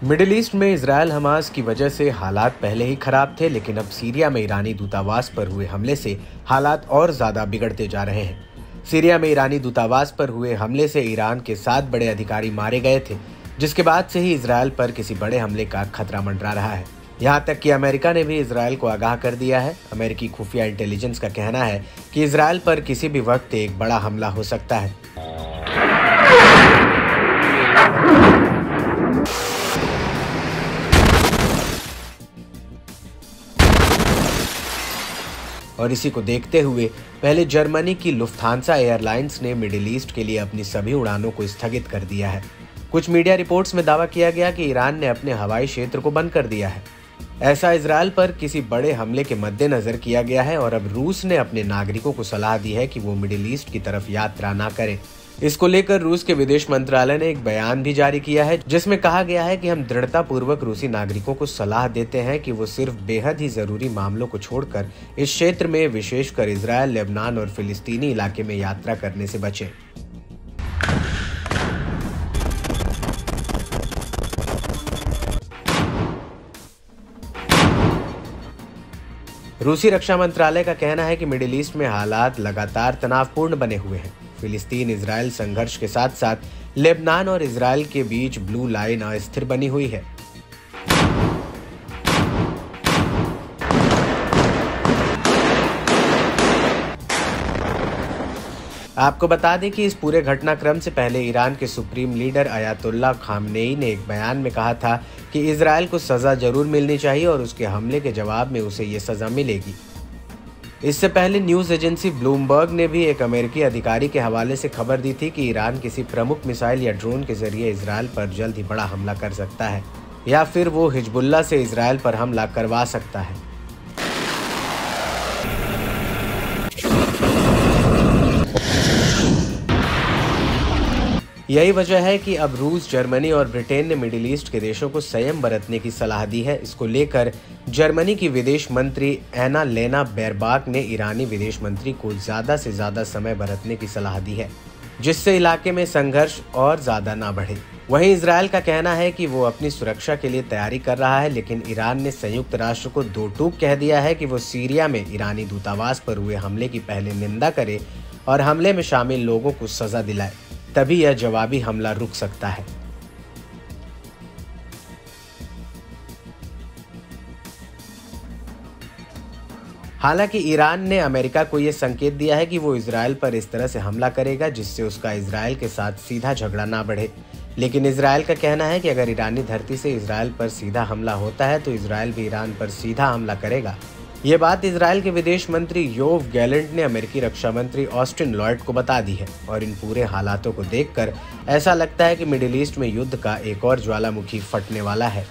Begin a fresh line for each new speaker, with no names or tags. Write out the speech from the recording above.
Middle east में Israel Hamas की वजह से हालात पहले ही खराब थे, लेकिन अब सीरिया में ईरानी दूतावास पर हुए हमले से हालात और ज्यादा बिगड़ते जा रहे हैं। सीरिया में ईरानी दूतावास पर हुए हमले से ईरान के 7 बड़े अधिकारी मारे गए थे, जिसके बाद से ही इजरायल पर किसी बड़े हमले का खतरा मंडरा रहा है। यहाँ तक कि अमेरिका ने भी इजरायल को आगाह कर दिया है। अमेरिकी खुफिया इंटेलिजेंस का कहना है कि इजरायल पर किसी भी वक्त एक बड़ा हमला हो सकता है। और इसी को देखते हुए पहले जर्मनी की लुफ्थांसा एयरलाइंस ने मिडिल ईस्ट के लिए अपनी सभी उड़ानों को स्थगित कर दिया है। कुछ मीडिया रिपोर्ट्स में दावा किया गया कि ईरान ने अपने हवाई क्षेत्र को बंद कर दिया है। ऐसा इजरायल पर किसी बड़े हमले के मद्देनजर किया गया है और अब रूस ने अपने नागरिकों को सलाह दी है कि वो मिडिल ईस्ट की तरफ यात्रा ना करें। इसको लेकर रूस के विदेश मंत्रालय ने एक बयान भी जारी किया है, जिसमें कहा गया है कि हम दृढ़तापूर्वक रूसी नागरिकों को सलाह देते हैं कि वो सिर्फ बेहद ही जरूरी मामलों को छोड़कर इस क्षेत्र में, विशेषकर इजरायल, लेबनान और फिलिस्तीनी इलाके में यात्रा करने से बचें। रूसी रक्षा मंत्रालय का कहना है कि मिडिल ईस्ट में हालात लगातार तनावपूर्ण बने हुए हैं। फिलिस्तीन इजरायल संघर्ष के साथ साथ लेबनान और इजरायल के बीच ब्लू लाइन अस्थिर बनी हुई है। आपको बता दें कि इस पूरे घटनाक्रम से पहले ईरान के सुप्रीम लीडर अयातुल्ला खामनेई ने एक बयान में कहा था कि इजरायल को सजा जरूर मिलनी चाहिए और उसके हमले के जवाब में उसे ये सजा मिलेगी। इससे पहले न्यूज एजेंसी ब्लूमबर्ग ने भी एक अमेरिकी अधिकारी के हवाले से खबर दी थी कि ईरान किसी प्रमुख मिसाइल या ड्रोन के जरिए इजरायल पर जल्द ही बड़ा हमला कर सकता है, या फिर वो हिजबुल्लाह से इजरायल पर हमला करवा सकता है। यही वजह है कि अब रूस, जर्मनी और ब्रिटेन ने मिडिल ईस्ट के देशों को संयम बरतने की सलाह दी है। इसको लेकर जर्मनी की विदेश मंत्री एनालेना बेरबाक ने ईरानी विदेश मंत्री को ज्यादा से ज्यादा समय बरतने की सलाह दी है, जिससे इलाके में संघर्ष और ज्यादा ना बढ़े। वहीं इजरायल का कहना है कि वो अपनी सुरक्षा के लिए तैयारी कर रहा है, लेकिन ईरान ने संयुक्त राष्ट्र को दो टूक कह दिया है कि वो सीरिया में ईरानी दूतावास पर हुए हमले की पहले निंदा करे और हमले में शामिल लोगों को सजा दिलाए, तभी यह जवाबी हमला रुक सकता है। हालांकि ईरान ने अमेरिका को यह संकेत दिया है कि वो इजरायल पर इस तरह से हमला करेगा जिससे उसका इजरायल के साथ सीधा झगड़ा ना बढ़े। लेकिन इजरायल का कहना है कि अगर ईरानी धरती से इजरायल पर सीधा हमला होता है तो इजरायल भी ईरान पर सीधा हमला करेगा। ये बात इजरायल के विदेश मंत्री योव गैलेंट ने अमेरिकी रक्षा मंत्री ऑस्टिन लॉयड को बता दी है। और इन पूरे हालातों को देखकर ऐसा लगता है कि मिडिल ईस्ट में युद्ध का एक और ज्वालामुखी फटने वाला है।